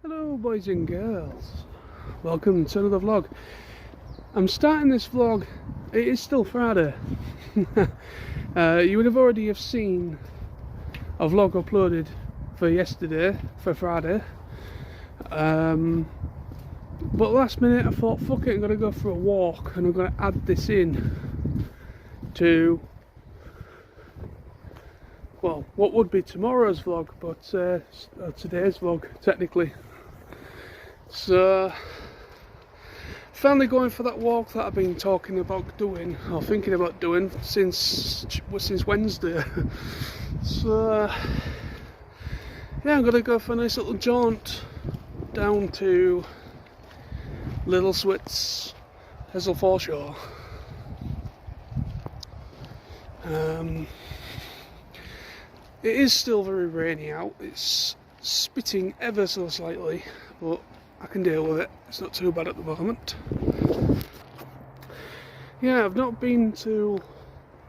Hello boys and girls, welcome to another vlog. I'm starting this vlog, it is still Friday. You would have already seen a vlog uploaded for yesterday, for Friday. But last minute I thought, fuck it, I'm going to go for a walk and I'm going to add this in to, well, what would be tomorrow's vlog, but today's vlog technically. So finally going for that walk that I've been talking about doing, or thinking about doing since Wednesday. So yeah, I'm gonna go for a nice little jaunt down to Little Swits, Hessle Foreshore. It is still very rainy out. It's spitting ever so slightly, but I can deal with it. It's not too bad at the moment. Yeah, I've not been to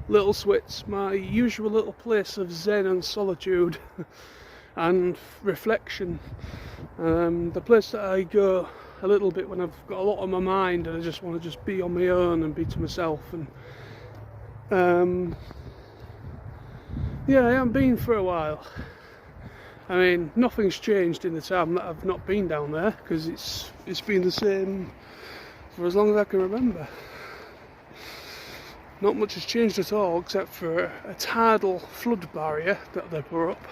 Little Swits, my usual little place of zen and solitude and reflection. The place that I go a little bit when I've got a lot on my mind and I just want to just be on my own and be to myself. And yeah, I haven't been for a while. I mean, nothing's changed in the time that I've not been down there, because it's been the same for as long as I can remember. Not much has changed at all, except for a tidal flood barrier that they put up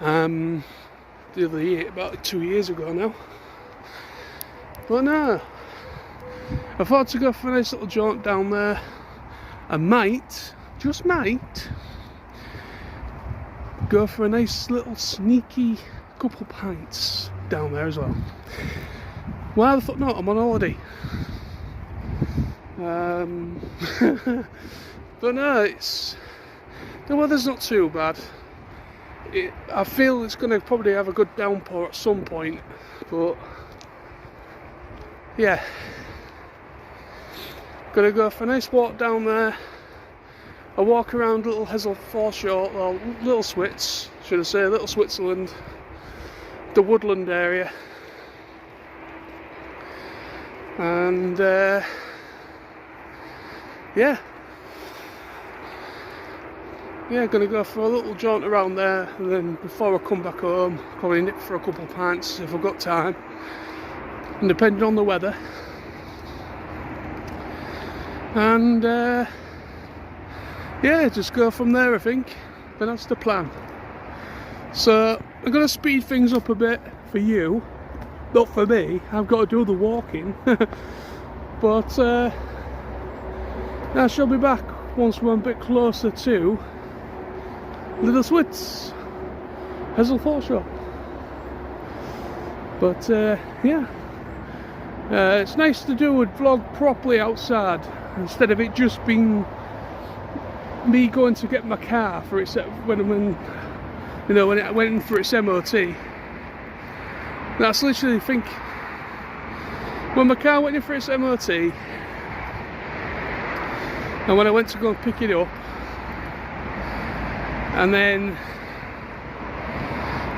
the other year, about 2 years ago now. But no, I thought to go for a nice little jaunt down there. I might, just might, go for a nice little sneaky couple pints down there as well. Why the fuck not? I'm on holiday. But no, the weather's not too bad. I feel it's going to probably have a good downpour at some point, but yeah, gonna go for a nice walk down there. I walk around Little Hessle Foreshore, or Little Swits, should I say, Little Switzerland, the woodland area. And yeah, gonna go for a little jaunt around there, and then before I come back home, probably nip for a couple of pints if I've got time, and depending on the weather. And yeah, just go from there, I think. But that's the plan. So I'm going to speed things up a bit for you, not for me. I've got to do the walking. But I shall be back once we're a bit closer to Little Swits, Hessle Foreshore. But yeah, it's nice to do a vlog properly outside, instead of it just being me going to get my car for its when it went in for its MOT. That's literally, think, when my car went in for its MOT, and when I went to go and pick it up, and then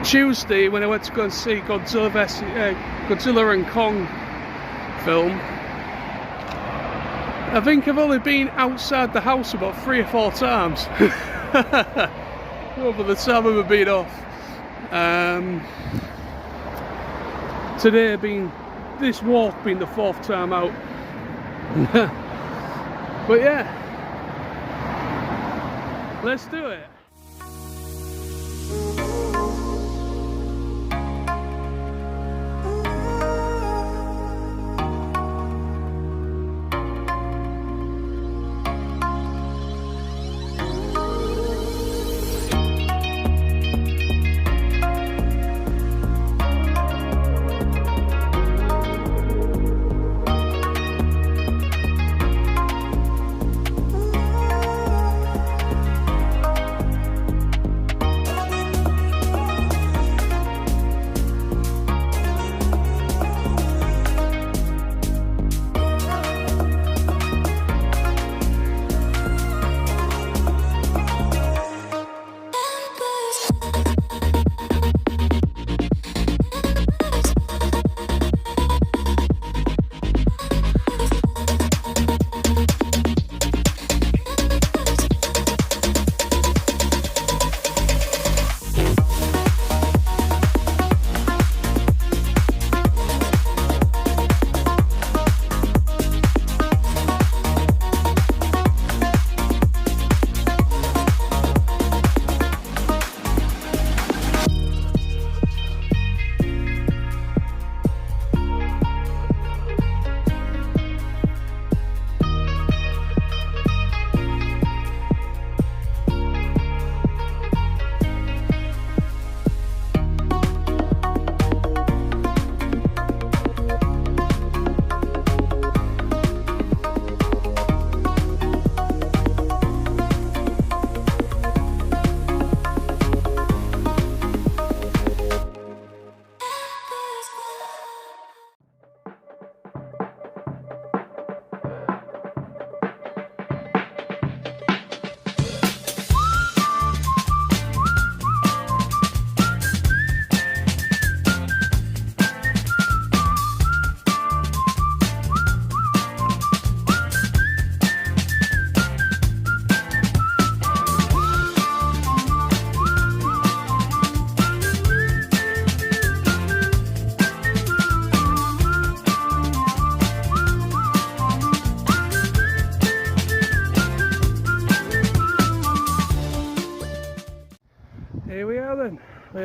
Tuesday when I went to go and see Godzilla and Kong film, I think I've only been outside the house about 3 or 4 times over the time I've been off. Today this walk being the 4th time out. But yeah, let's do it.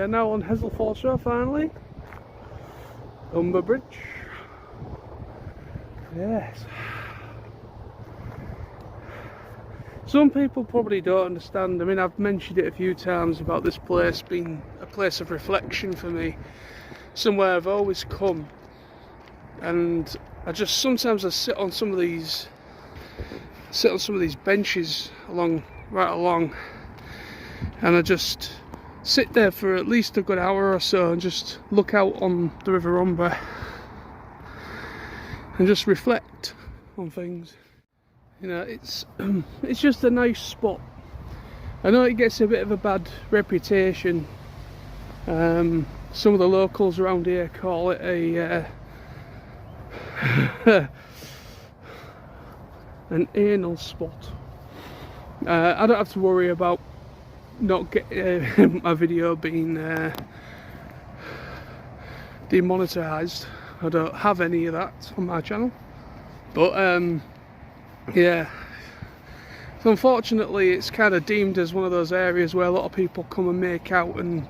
are now on Hessle Foreshore finally. Humber Bridge. Yes. Some people probably don't understand. I mean, I've mentioned it a few times about this place being a place of reflection for me. Somewhere I've always come. And I just sometimes I sit on some of these benches right along, and I just sit there for at least a good hour or so and just look out on the River Humber and just reflect on things. You know, it's just a nice spot. I know it gets a bit of a bad reputation. Some of the locals around here call it an anal spot. I don't have to worry about not getting my video being demonetized. I don't have any of that on my channel, but yeah, so unfortunately it's kind of deemed as one of those areas where a lot of people come and make out and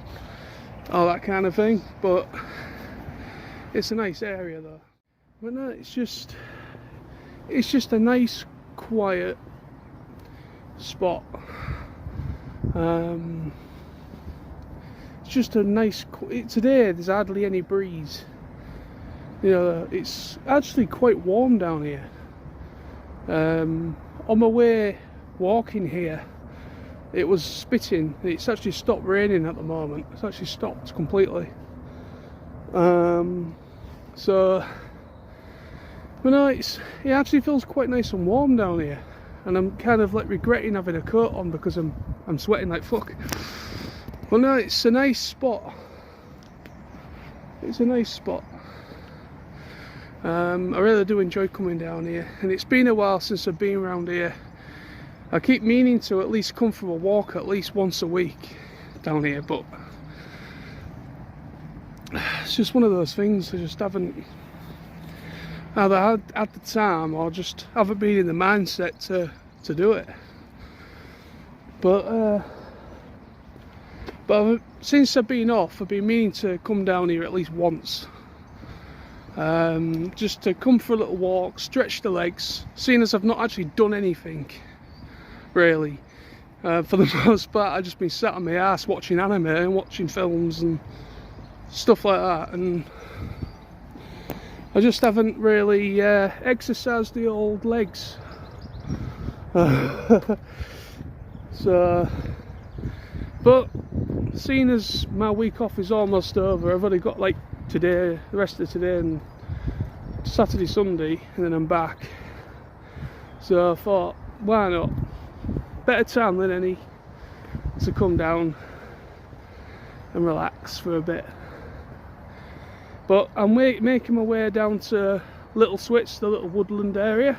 all that kind of thing, but it's a nice area though. But no, it's just a nice quiet spot. It's just a nice, today there's hardly any breeze. You know, it's actually quite warm down here. On my way walking here, it was spitting. It's actually stopped raining at the moment. It's actually stopped completely. So, but no, it actually feels quite nice and warm down here, and I'm kind of like regretting having a coat on because I'm sweating like fuck. But no, it's a nice spot. It's a nice spot. I really do enjoy coming down here, and it's been a while since I've been around here. I keep meaning to at least come for a walk at least once a week down here, but it's just one of those things I just haven't either had at the time or just haven't been in the mindset to do it. But since I've been off, I've been meaning to come down here at least once. Just to come for a little walk, stretch the legs, seeing as I've not actually done anything really. For the most part I've just been sat on my ass watching anime and watching films and stuff like that, and I just haven't really exercised the old legs. So, but seeing as my week off is almost over, I've only got like today, the rest of today and Saturday, Sunday, and then I'm back. So I thought, why not? Better time than any to come down and relax for a bit. But I'm making my way down to Little Swits, the little woodland area.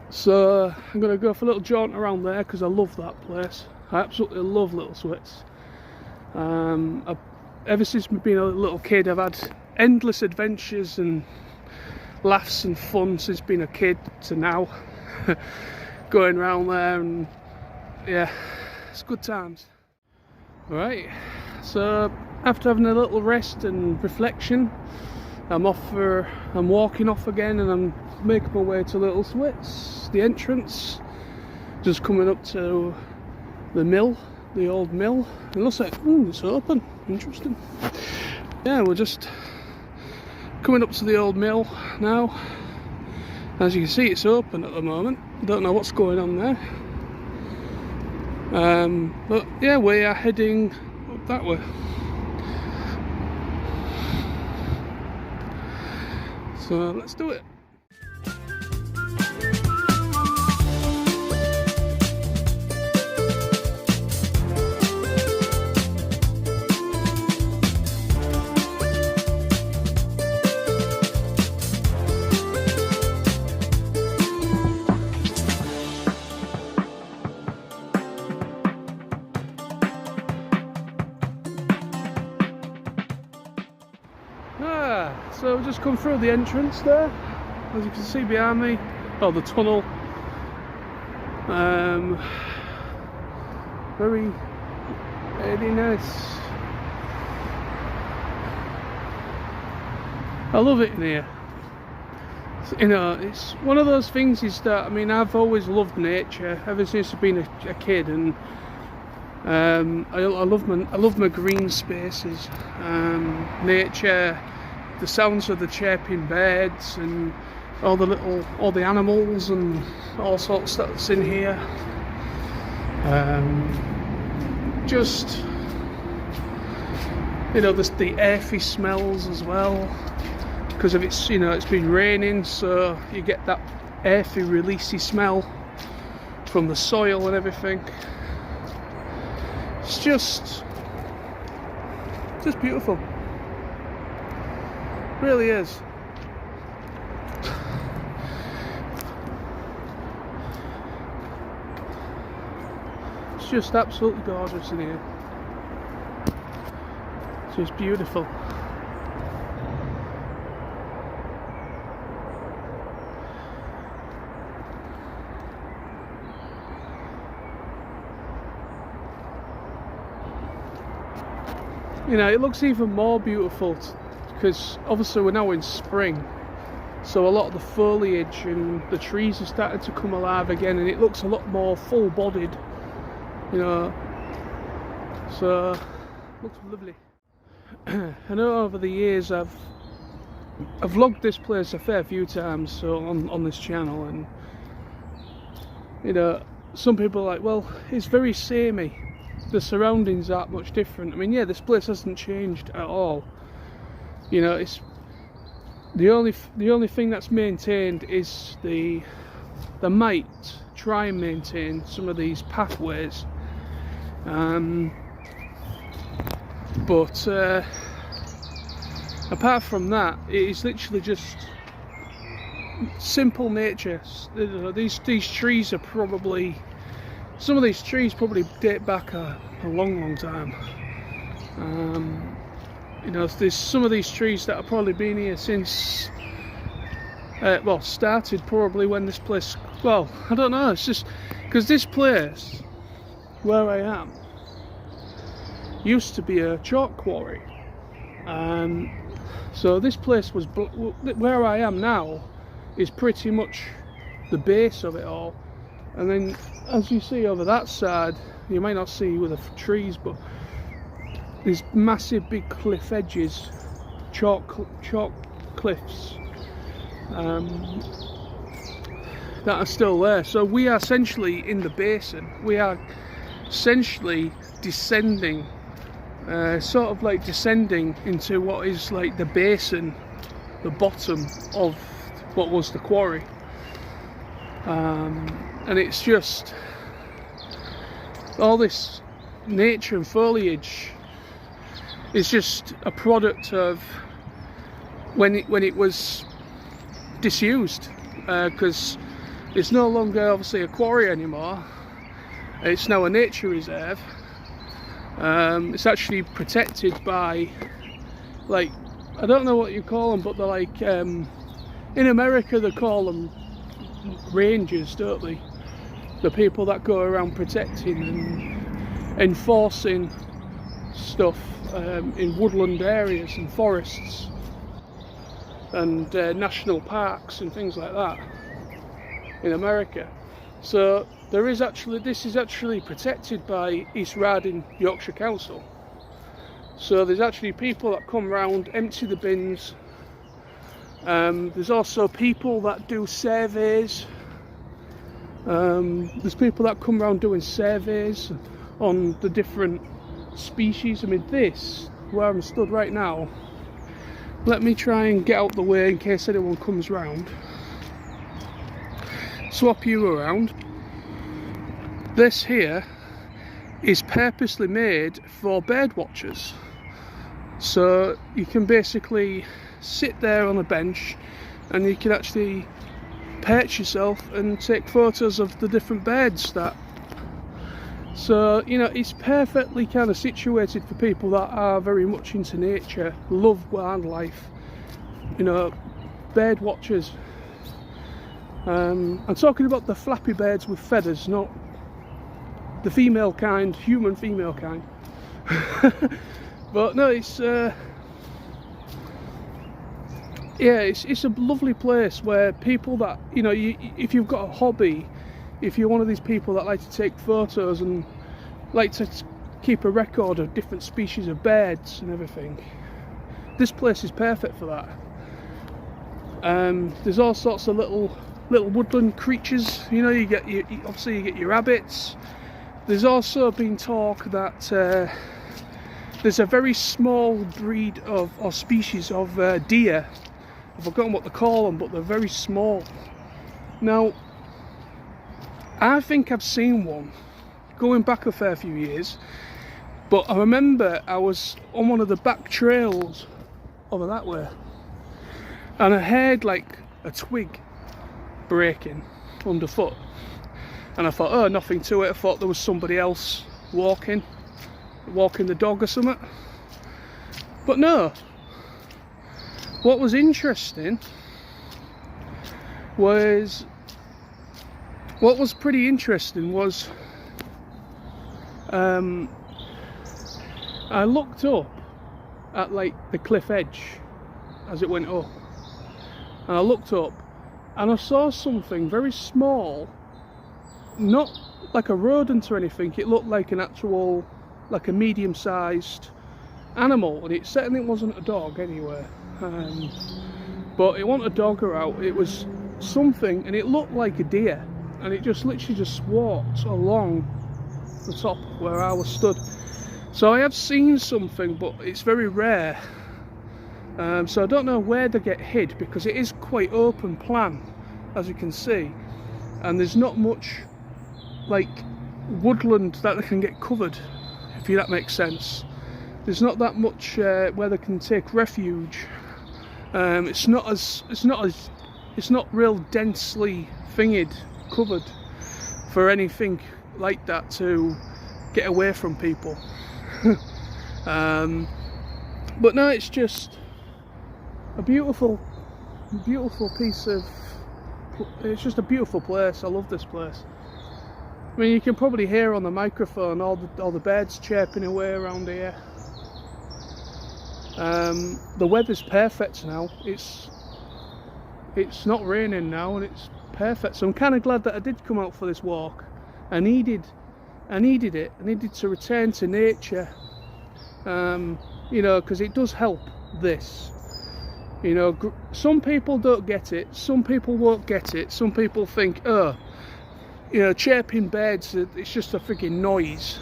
So I'm going to go for a little jaunt around there because I love that place. I absolutely love Little Swits. Ever since being a little kid, I've had endless adventures and laughs and fun since being a kid to now. Going around there, and yeah, it's good times. Right, so after having a little rest and reflection, I'm walking off again, and I'm making my way to Little Swits, the entrance. Just coming up to the mill, the old mill. It looks like, it's open, interesting. Yeah, we're just coming up to the old mill now. As you can see, it's open at the moment. Don't know what's going on there. But yeah, we are heading up that way. So let's do it. So we've just come through the entrance there, as you can see behind me, the tunnel. Very Very nice. I love it in here. You know, it's one of those things is that, I mean, I've always loved nature ever since I've been a kid, and I love my green spaces, nature, the sounds of the chirping birds, and all the animals and all sorts that's in here. Just, you know, the earthy smells as well, because of it's, you know, it's been raining, so you get that earthy, releasey smell from the soil and everything. It's just beautiful. It really is. It's just absolutely gorgeous in here. It's just beautiful. You know, it looks even more beautiful because obviously we're now in spring, so a lot of the foliage and the trees are starting to come alive again, and it looks a lot more full-bodied, you know, so it looks lovely. I know over the years I've vlogged this place a fair few times, so on this channel, and you know, some people are like, well, it's very samey. The surroundings aren't much different. I mean, yeah, this place hasn't changed at all. You know, it's the only thing that's maintained is they might try and maintain some of these pathways, but apart from that, it is literally just simple nature. You know, these trees are probably, some of these trees probably date back a long time. You know, there's some of these trees that have probably been here since, well, started probably when this place, well, I don't know, it's just because this place where I am used to be a chalk quarry, so this place was, where I am now is pretty much the base of it all. And then, as you see over that side, you might not see with the trees, but there's massive big cliff edges, chalk cliffs, that are still there. So we are essentially in the basin. We are essentially descending, sort of like descending into what is like the basin, the bottom of what was the quarry. And it's just all this nature and foliage is just a product of when it was disused, because it's no longer obviously a quarry anymore. It's now a nature reserve. It's actually protected by, like, I don't know what you call them, but they're like, in America they call them rangers, don't they? The people that go around protecting and enforcing stuff in woodland areas and forests and national parks and things like that in America. So there is actually, this is actually protected by East Riding Yorkshire Council. So there's actually people that come round, empty the bins. There's also people that do surveys. There's people that come around doing surveys on the different species. I mean, this, where I'm stood right now, let me try and get out the way in case anyone comes round. Swap you around. This here is purposely made for bird watchers. So you can basically sit there on a bench and you can actually perch yourself and take photos of the different birds that, so you know, it's perfectly kind of situated for people that are very much into nature, love wildlife, you know, bird watchers. I'm talking about the flappy birds with feathers, not the female kind, human female kind. But no, it's yeah, it's a lovely place where people that, you know, if you've got a hobby, if you're one of these people that like to take photos and like to keep a record of different species of birds and everything, this place is perfect for that. There's all sorts of little woodland creatures, you know. Obviously you get your rabbits. There's also been talk that there's a very small breed of, or species of deer. I've forgotten what they call them, but they're very small. Now, I think I've seen one going back a fair few years, but I remember I was on one of the back trails over that way, and I heard like a twig breaking underfoot, and I thought, oh, nothing to it. I thought there was somebody else walking the dog or something, but no. What was interesting was, I looked up at like the cliff edge as it went up, and I looked up and I saw something very small, not like a rodent or anything. It looked like an actual, like a medium-sized animal, and it certainly wasn't a dog anyway. But it wasn't a dog or out, it was something, and it looked like a deer, and it just literally just walked along the top where I was stood. So I have seen something, but it's very rare. So I don't know where they get hid, because it is quite open plan, as you can see, and there's not much like woodland that they can get covered, if that makes sense. There's not that much where they can take refuge. It's not real densely covered for anything like that to get away from people. But no, it's just a beautiful piece of, it's just a beautiful place. I love this place. I mean, you can probably hear on the microphone all the birds chirping away around here. The weather's perfect now. It's not raining now, and it's perfect. So I'm kind of glad that I did come out for this walk. I needed it. I needed to return to nature. You know, because it does help this. You know, some people don't get it. Some people won't get it. Some people think, oh, you know, chirping birds, it's just a freaking noise.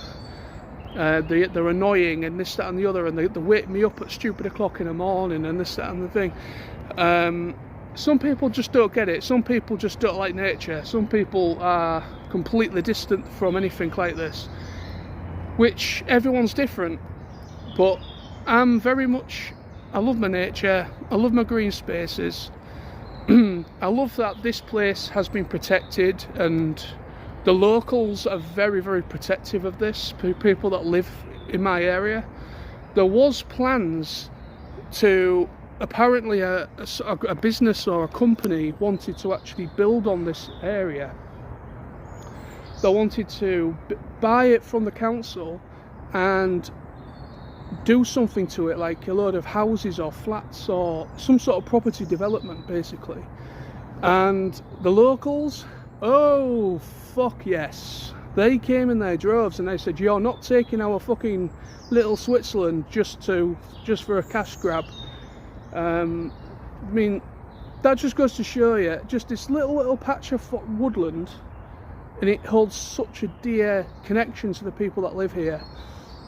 They're annoying and this, that and the other, and they wake me up at stupid o'clock in the morning and this, that and the thing. Some people just don't get it. Some people just don't like nature. Some people are completely distant from anything like this, which everyone's different. But I'm very much, I love my nature, I love my green spaces. I love that this place has been protected, and the locals are very, very protective of this, people that live in my area. There was plans to, apparently a business or a company wanted to actually build on this area. They wanted to buy it from the council and do something to it, like a load of houses or flats or some sort of property development, basically. And the locals, oh fuck yes, they came in their droves and they said, you're not taking our fucking little Switzerland just for a cash grab. I mean, that just goes to show you, just this little patch of woodland, and it holds such a dear connection to the people that live here.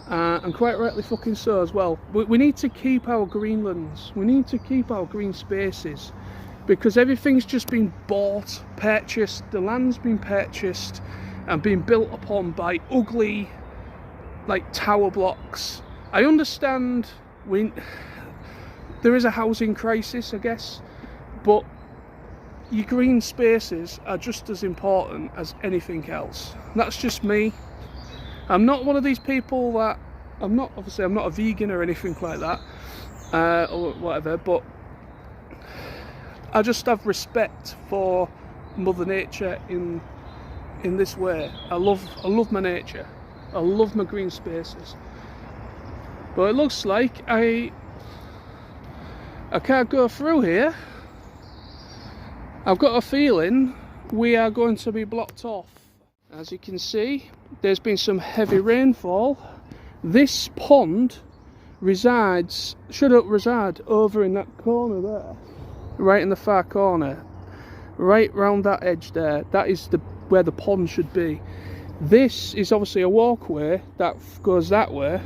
And quite rightly fucking so as well. We need to keep our greenlands, we need to keep our green spaces, because everything's just been bought, purchased, the land's been purchased and been built upon by ugly, like, tower blocks. I understand there is a housing crisis, I guess, but your green spaces are just as important as anything else. That's just me. I'm not one of these people that, I'm not a vegan or anything like that, or whatever, but I just have respect for Mother Nature in this way. I love my nature. I love my green spaces. But it looks like I can't go through here. I've got a feeling we are going to be blocked off. As you can see, there's been some heavy rainfall. This pond should reside over in that corner there, right in the far corner, right round that edge there. That is where the pond should be. This is obviously a walkway that goes that way,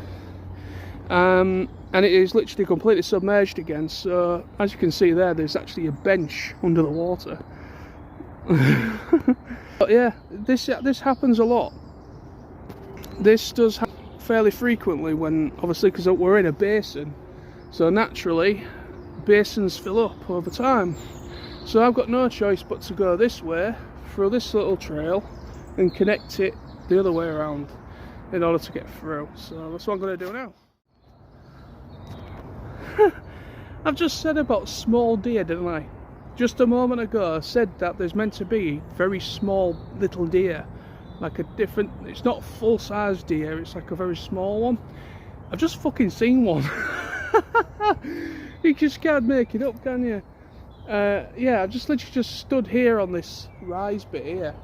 and it is literally completely submerged again. So as you can see there's actually a bench under the water. But yeah, this happens a lot. This does happen fairly frequently when, obviously, because we're in a basin, so naturally basins fill up over time. So I've got no choice but to go this way through this little trail and connect it the other way around in order to get through. So that's what I'm going to do now. I've just said about small deer, didn't I? Just a moment ago I said that there's meant to be very small little deer, like a different, it's not full-size deer, it's like a very small one. I've just fucking seen one. You just can't make it up, can you? Yeah, I just literally just stood here on this rise bit here,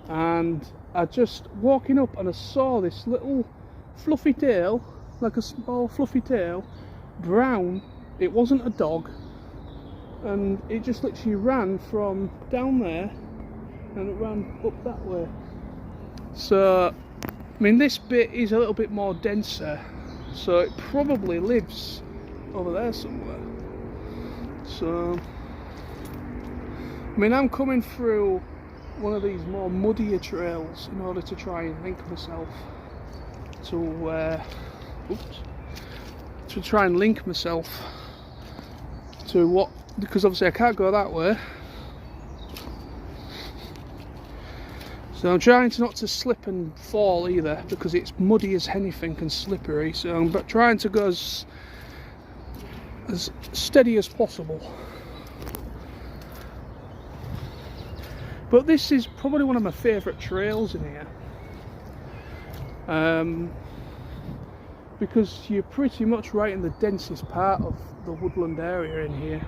and I just walking up and I saw this little fluffy tail, like a small fluffy tail, brown. It wasn't a dog, and it just literally ran from down there and it ran up that way. So I mean, this bit is a little bit more denser, so it probably lives over there somewhere. So I mean, I'm coming through one of these more muddier trails in order to try and link myself to try and link myself to what, because obviously I can't go that way. So I'm trying not to slip and fall either, because it's muddy as anything and slippery. So I'm trying to go as steady as possible. But this is probably one of my favourite trails in here, because you're pretty much right in the densest part of the woodland area in here.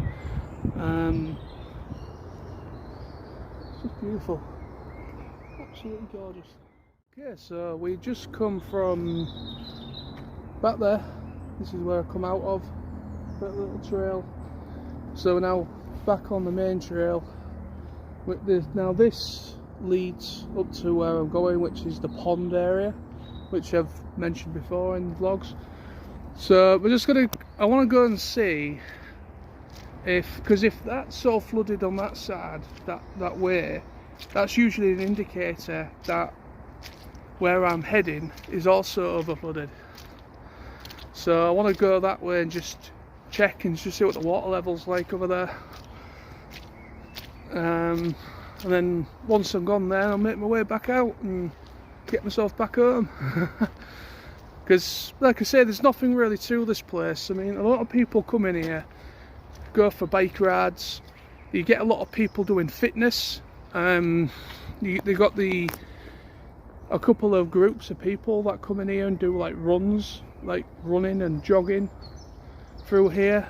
It's just beautiful, absolutely gorgeous. Okay, so we just come from back there. This is where I come out of, that little trail. So we're now back on the main trail. Now this leads up to where I'm going, which is the pond area, which I've mentioned before in vlogs. So we're just I want to go and see because if that's all flooded on that side, that way, that's usually an indicator that where I'm heading is also over flooded. So I want to go that way and just check and just see what the water level's like over there. And then once I'm gone there, I'll make my way back out and get myself back home. Because like I say, there's nothing really to this place. I mean, a lot of people come in here, go for bike rides. You get a lot of people doing fitness. They got a couple of groups of people that come in here and do like runs, like running and jogging through here.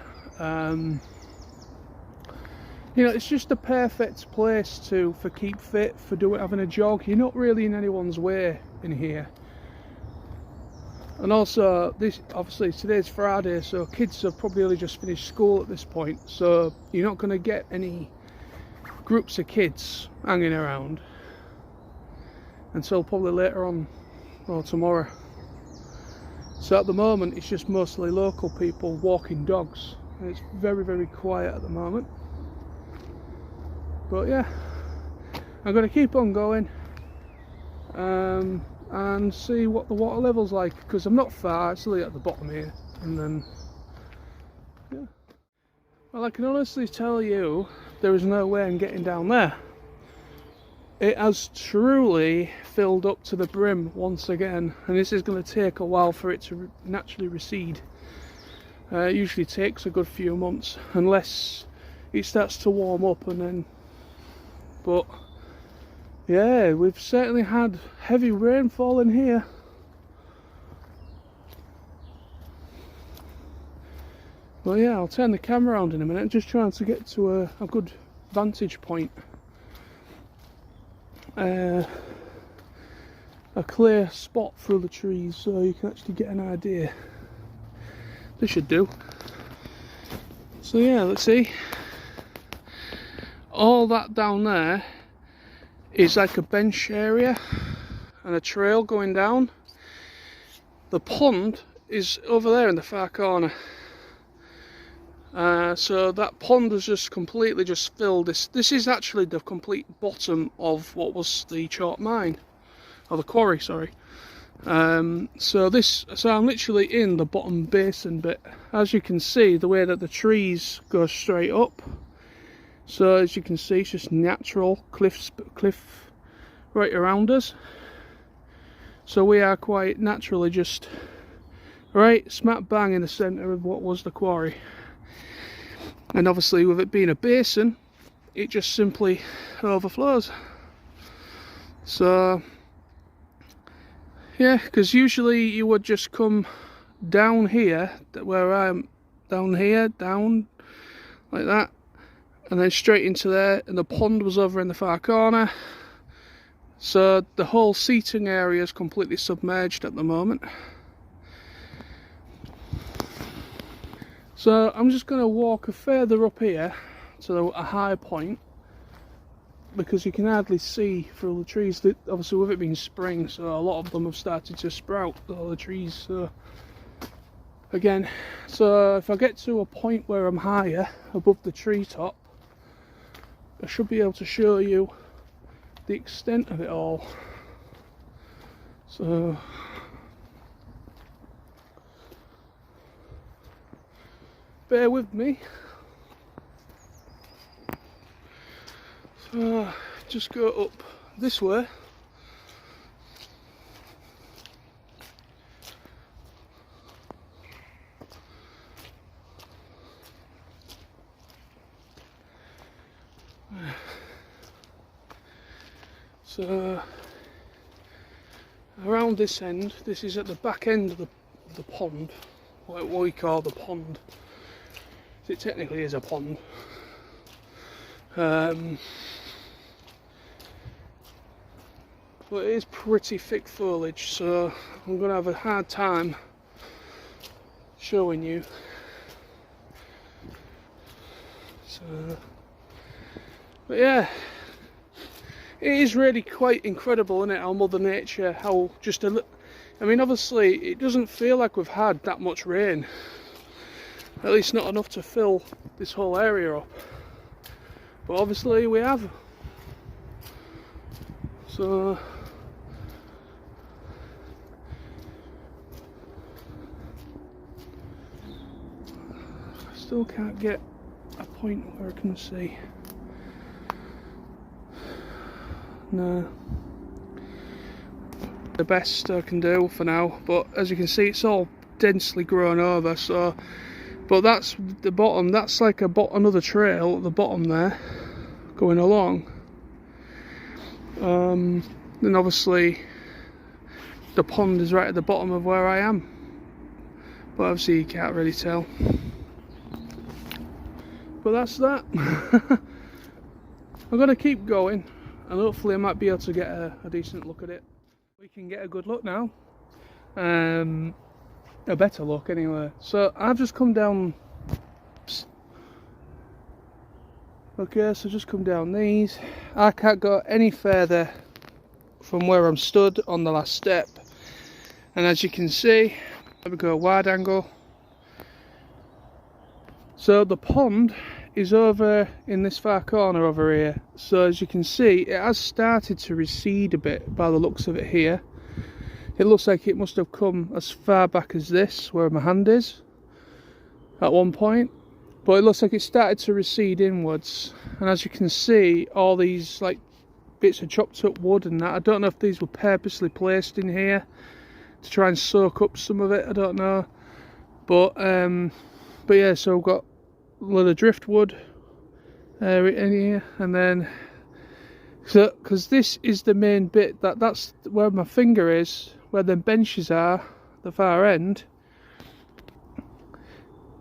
You know, it's just a perfect place for keep fit, for having a jog. You're not really in anyone's way in here. And also, obviously today's Friday, so kids have probably only just finished school at this point. So you're not going to get any groups of kids hanging around until probably later on or tomorrow. So at the moment, it's just mostly local people walking dogs. And it's very, very quiet at the moment. But yeah, I'm going to keep on going and see what the water level's like, because I'm not far, it's only at the bottom here. And then, yeah. Well, I can honestly tell you, there is no way I'm getting down there. It has truly filled up to the brim once again, and this is going to take a while for it to naturally recede. It usually takes a good few months, unless it starts to warm up and then. But yeah, we've certainly had heavy rainfall in here. Well, yeah, I'll turn the camera around in a minute, just trying to get to a good vantage point. A clear spot through the trees so you can actually get an idea. This should do. So yeah, let's see. All that down there is like a bench area and a trail going down. The pond is over there in the far corner. So that pond has just completely just filled this. This is actually the complete bottom of what was the chalk mine, or the quarry, sorry. So I'm literally in the bottom basin bit. As you can see, the way that the trees go straight up. So as you can see, it's just natural cliff right around us. So we are quite naturally just right smack bang in the centre of what was the quarry. And obviously with it being a basin, it just simply overflows. So yeah, because usually you would just come down here, where I'm down here, down like that, and then straight into there, and the pond was over in the far corner. So the whole seating area is completely submerged at the moment. So I'm just going to walk further up here to a higher point, because you can hardly see through the trees. Obviously with it being spring, so a lot of them have started to sprout, all the trees. So again, so if I get to a point where I'm higher above the treetop, I should be able to show you the extent of it all. So bear with me. So just go up this way. So around this end, this is at the back end of the pond, what we call the pond. It technically is a pond. But it is pretty thick foliage, so I'm going to have a hard time showing you. So, but yeah, it is really quite incredible, isn't it, how Mother Nature, how just I mean, obviously it doesn't feel like we've had that much rain, at least not enough to fill this whole area up, but obviously we have. So I still can't get a point where I can see. No, the best I can do for now, but as you can see it's all densely grown over. So, but that's the bottom, that's like another trail at the bottom there going along. Then obviously the pond is right at the bottom of where I am, but obviously you can't really tell. But that's that. I'm gonna keep going, and hopefully I might be able to get a decent look at it. We can get a good look now, a better look anyway. So I've just come down. Okay, so just come down these. I can't go any further from where I'm stood on the last step, and as you can see, let me go wide angle. So the pond is over in this far corner over here. So as you can see, it has started to recede a bit by the looks of it here. It looks like it must have come as far back as this, where my hand is, at one point. But it looks like it started to recede inwards. And as you can see, all these like bits of chopped up wood and that, I don't know if these were purposely placed in here to try and soak up some of it, I don't know. But yeah, so we've got a lot of driftwood in here, and then so because this is the main bit, that's where my finger is, where the benches are, the far end.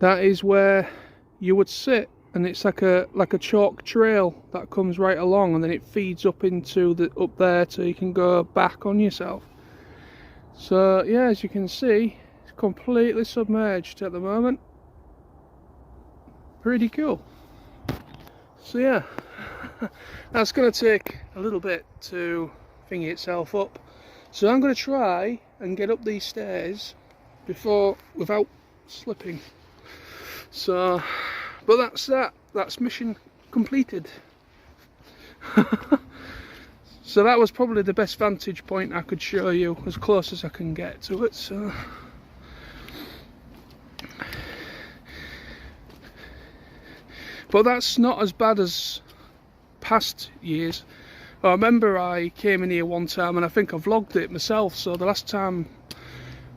that is where you would sit, and it's like a chalk trail that comes right along, and then it feeds up into up there so you can go back on yourself. So yeah, as you can see, it's completely submerged at the moment. Pretty cool. So yeah, that's going to take a little bit to thingy itself up. So I'm going to try and get up these stairs without slipping. So, but that's mission completed. So that was probably the best vantage point I could show you, as close as I can get to it. So but that's not as bad as past years. I remember I came in here one time, and I think I vlogged it myself. So the last time,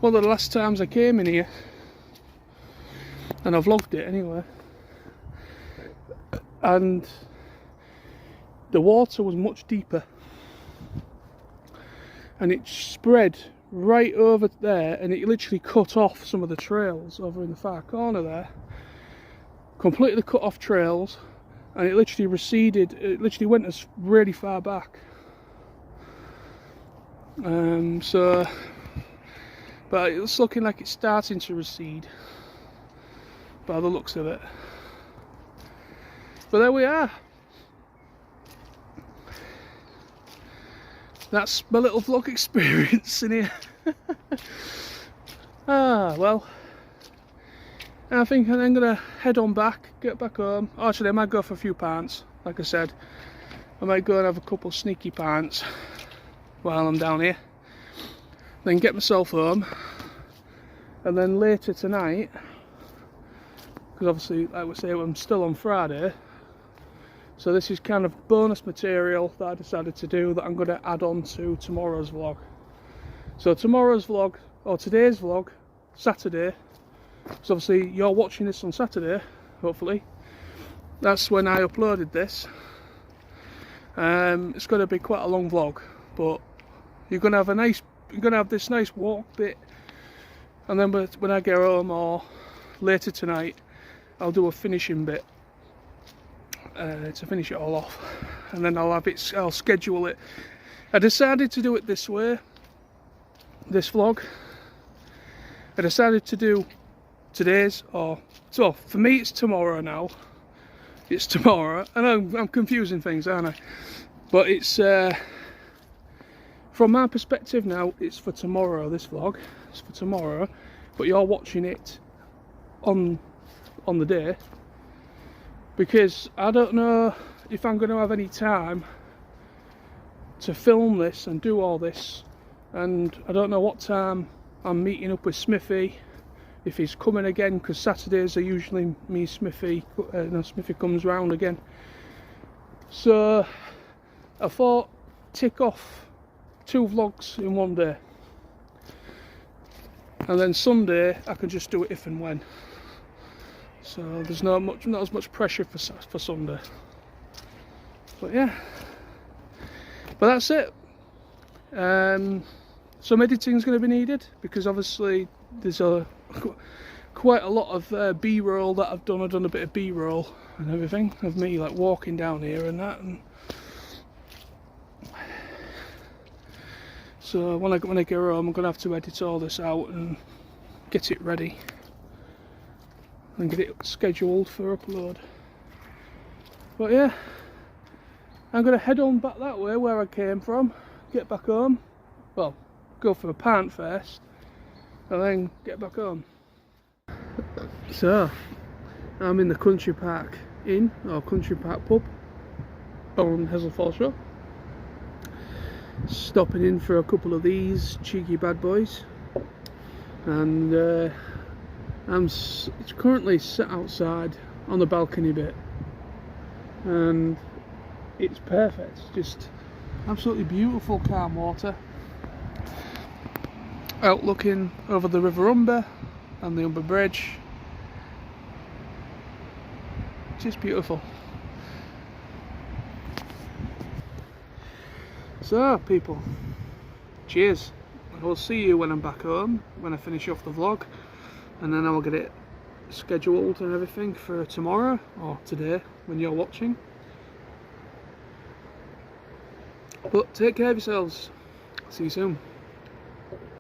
one of the last times I came in here, and I vlogged it anyway, and the water was much deeper, and it spread right over there, and it literally cut off some of the trails over in the far corner there. Completely cut off trails, and it literally receded. It literally went as really far back. So, but it's looking like it's starting to recede by the looks of it. But there we are. That's my little vlog experience in here. Well, I think I'm going to head on back, get back home. Actually, I might go for a few pints. Like I said, I might go and have a couple sneaky pints while I'm down here. Then get myself home. And then later tonight, because obviously, like we say, I'm still on Friday. So this is kind of bonus material that I decided to do that I'm going to add on to tomorrow's vlog. So tomorrow's vlog, or today's vlog, Saturday, because obviously you're watching this on Saturday, hopefully. That's when I uploaded this. It's going to be quite a long vlog, but you're going to have this nice walk bit, and then when I get home or later tonight, I'll do a finishing bit to finish it all off, and then I'll schedule it. I decided to do it this way, this vlog. I decided to do today's, so for me it's tomorrow now. It's tomorrow. I know I'm confusing things, aren't I? But it's from my perspective now, it's for tomorrow. This vlog, it's for tomorrow, but you're watching it on the day, because I don't know if I'm going to have any time to film this and do all this, and I don't know what time I'm meeting up with Smithy, if he's coming again, because Saturdays are usually me, Smithy comes round again. So I thought, tick off 2 vlogs in one day, and then Sunday I can just do it if and when. So there's not as much pressure for Sunday. But yeah, but that's it. Some editing is going to be needed, because obviously there's quite a lot of B-roll that I've done. I've done a bit of B-roll and everything of me like walking down here and that, and so when I get home, I'm going to have to edit all this out and get it ready and get it scheduled for upload. But yeah, I'm going to head on back that way where I came from, get back home, well, go for a pint first, and then get back home. So I'm in the Country Park Inn, or Country Park Pub on Hessle Foreshore, stopping in for a couple of these cheeky bad boys, and it's currently sat outside on the balcony bit, and it's perfect. Just absolutely beautiful, calm water, out looking over the River Humber and the Humber Bridge. Just beautiful. So people, cheers. I will see you when I'm back home, when I finish off the vlog, and then I will get it scheduled and everything for tomorrow or today when you're watching. But take care of yourselves. See you soon.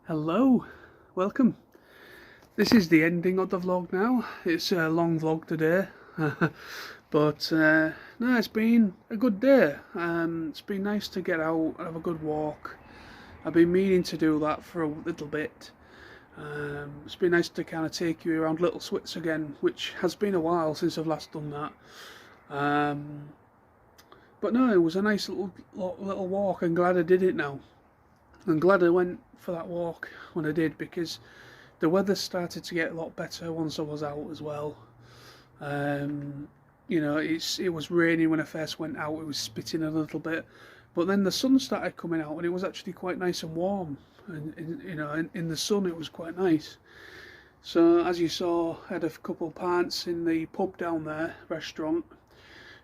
Hello, welcome. This is the ending of the vlog now. It's a long vlog today. But no, it's been a good day. It's been nice to get out and have a good walk. I've been meaning to do that for a little bit. It's been nice to kind of take you around Little Swits again, which has been a while since I've last done that. But no, it was a nice little walk. I'm glad I did it now. I'm glad I went for that walk when I did, because the weather started to get a lot better once I was out as well. You know, it was raining when I first went out. It was spitting a little bit, but then the sun started coming out, and it was actually quite nice and warm. And you know, in the sun, it was quite nice. So as you saw, I had a couple of pints in the pub down there, restaurant,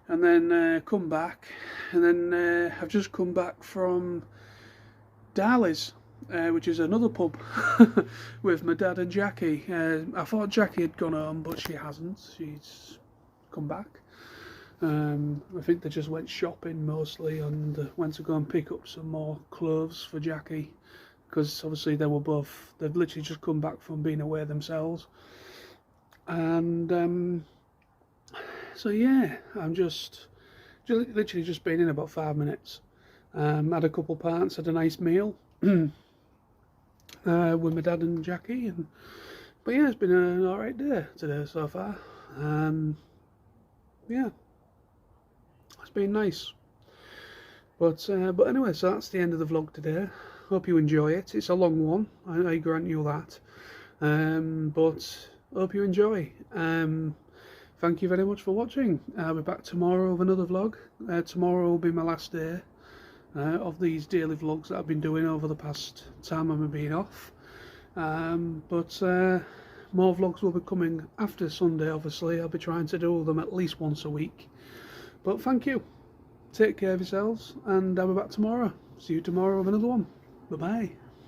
and then come back, and then I've just come back from Darley's, which is another pub, with my dad and Jackie. I thought Jackie had gone home, but she hasn't. She's come back. I think they just went shopping mostly, and went to go and pick up some more clothes for Jackie, because obviously they've literally just come back from being away themselves. And so yeah, I'm just literally just been in about 5 minutes. Had a couple pints, had a nice meal with my dad and Jackie, but yeah, it's been an alright day today so far. Yeah, it's been nice. But anyway, so that's the end of the vlog today. Hope you enjoy it. It's a long one, I grant you that. But hope you enjoy. Thank you very much for watching. I'll be back tomorrow with another vlog. Tomorrow will be my last day of these daily vlogs that I've been doing over the past time I've been off. But more vlogs will be coming after Sunday, obviously. I'll be trying to do them at least once a week. But thank you. Take care of yourselves, and I'll be back tomorrow. See you tomorrow with another one. Bye-bye.